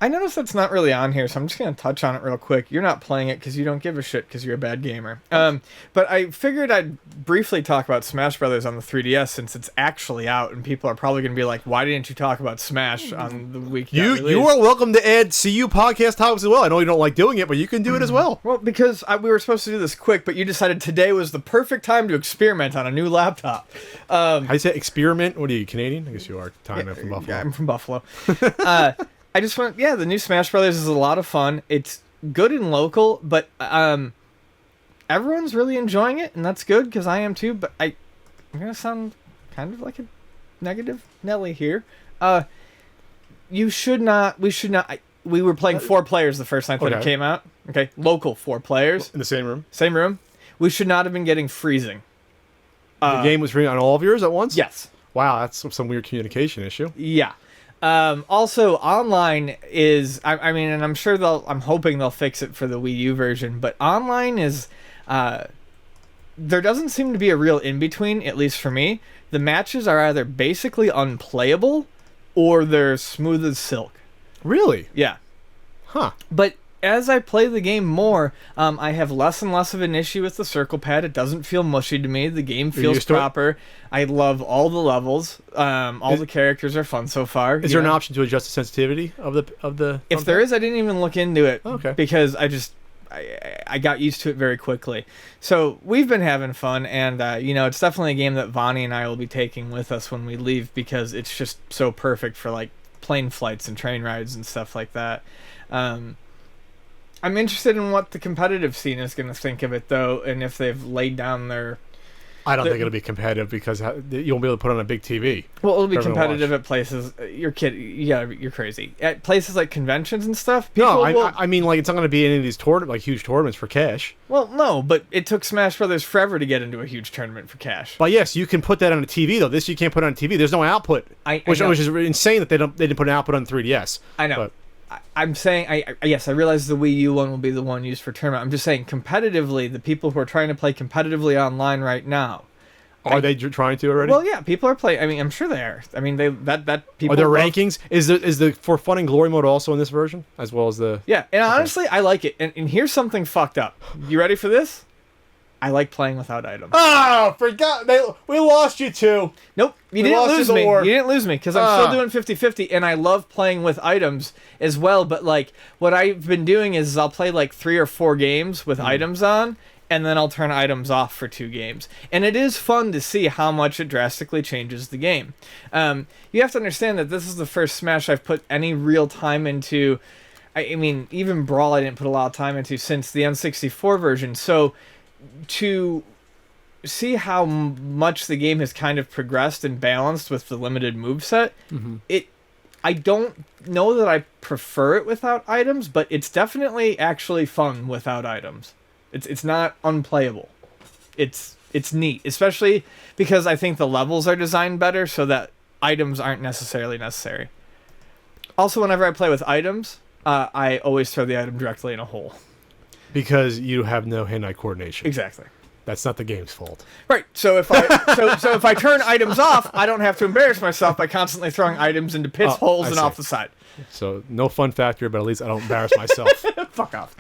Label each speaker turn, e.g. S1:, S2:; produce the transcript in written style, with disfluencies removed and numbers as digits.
S1: I noticed that's not really on here, so I'm just going to touch on it real quick. You're not playing it because you don't give a shit because you're a bad gamer. But I figured I'd briefly talk about Smash Brothers on the 3DS since it's actually out, and people are probably going to be like, why didn't you talk about Smash on the week
S2: You are welcome to add CU podcast topics as well. I know you don't like doing it, but you can do it as well.
S1: Well, because we were supposed to do this quick, but you decided today was the perfect time to experiment on a new laptop.
S2: I say experiment. What are you, Canadian? I guess you are. From Buffalo.
S1: Yeah, I'm from Buffalo. I just want, the new Smash Brothers is a lot of fun. It's good and local, but everyone's really enjoying it, and that's good because I am too. But I'm gonna sound kind of like a negative Nelly here. We should not. We were playing 4 players the first night that it came out. Okay, local 4 players
S2: in the same room.
S1: Same room. We should not have been getting freezing.
S2: The game was freezing on all of yours at once?
S1: Yes.
S2: Wow, that's some weird communication issue.
S1: Yeah. Also, online is, I mean, and I'm sure I'm hoping they'll fix it for the Wii U version, but online is, there doesn't seem to be a real in-between, at least for me. The matches are either basically unplayable, or they're smooth as silk.
S2: Really?
S1: Yeah.
S2: Huh.
S1: But as I play the game more, I have less and less of an issue with the circle pad. It doesn't feel mushy to me. The game feels proper. I love all the levels. All the characters are fun so far.
S2: Is there an option to adjust the sensitivity of the?
S1: If there is, I didn't even look into it.
S2: Okay.
S1: Because I got used to it very quickly. So we've been having fun, and it's definitely a game that Vonnie and I will be taking with us when we leave because it's just so perfect for like plane flights and train rides and stuff like that. I'm interested in what the competitive scene is going to think of it, though, and if they've laid down their...
S2: I don't think it'll be competitive because you won't be able to put on a big TV.
S1: Well, it'll be competitive at places... You're kidding. Yeah, you're crazy. At places like conventions and stuff, people
S2: I mean, like, it's not going to be any of these huge tournaments for cash.
S1: Well, no, but it took Smash Brothers forever to get into a huge tournament for cash.
S2: But yes, you can put that on a TV, though. This you can't put on a TV. There's no output, which is insane that they didn't put an output on 3DS.
S1: I know. But, I'm saying, yes, I realize the Wii U one will be the one used for tournament. I'm just saying, competitively, the people who are trying to play competitively online right now.
S2: Are they trying to already?
S1: Well, yeah, people are playing. I mean, I'm sure they are. I mean, people.
S2: Are there rankings? Is the For Fun and Glory mode also in this version, as well as the?
S1: Yeah, and honestly, I like it. And here's something fucked up. You ready for this? I like playing without items.
S2: Oh, forgot. We lost you too.
S1: Nope. You didn't lose me. You didn't lose me because I'm still doing 50-50, and I love playing with items as well. But, like, what I've been doing is I'll play, like, 3 or 4 games with items on, and then I'll turn items off for 2 games. And it is fun to see how much it drastically changes the game. You have to understand that this is the first Smash I've put any real time into. I mean, even Brawl I didn't put a lot of time into since the N64 version. So to see how much the game has kind of progressed and balanced with the limited moveset, I don't know that I prefer it without items, but it's definitely actually fun without items. It's not unplayable. It's neat, especially because I think the levels are designed better so that items aren't necessarily necessary. Also, whenever I play with items, I always throw the item directly in a hole.
S2: Because you have no hand-eye coordination.
S1: Exactly.
S2: That's not the game's fault.
S1: Right. So if I turn items off, I don't have to embarrass myself by constantly throwing items into pits, holes, and off the side.
S2: So no fun factor, but at least I don't embarrass myself.
S1: Fuck off.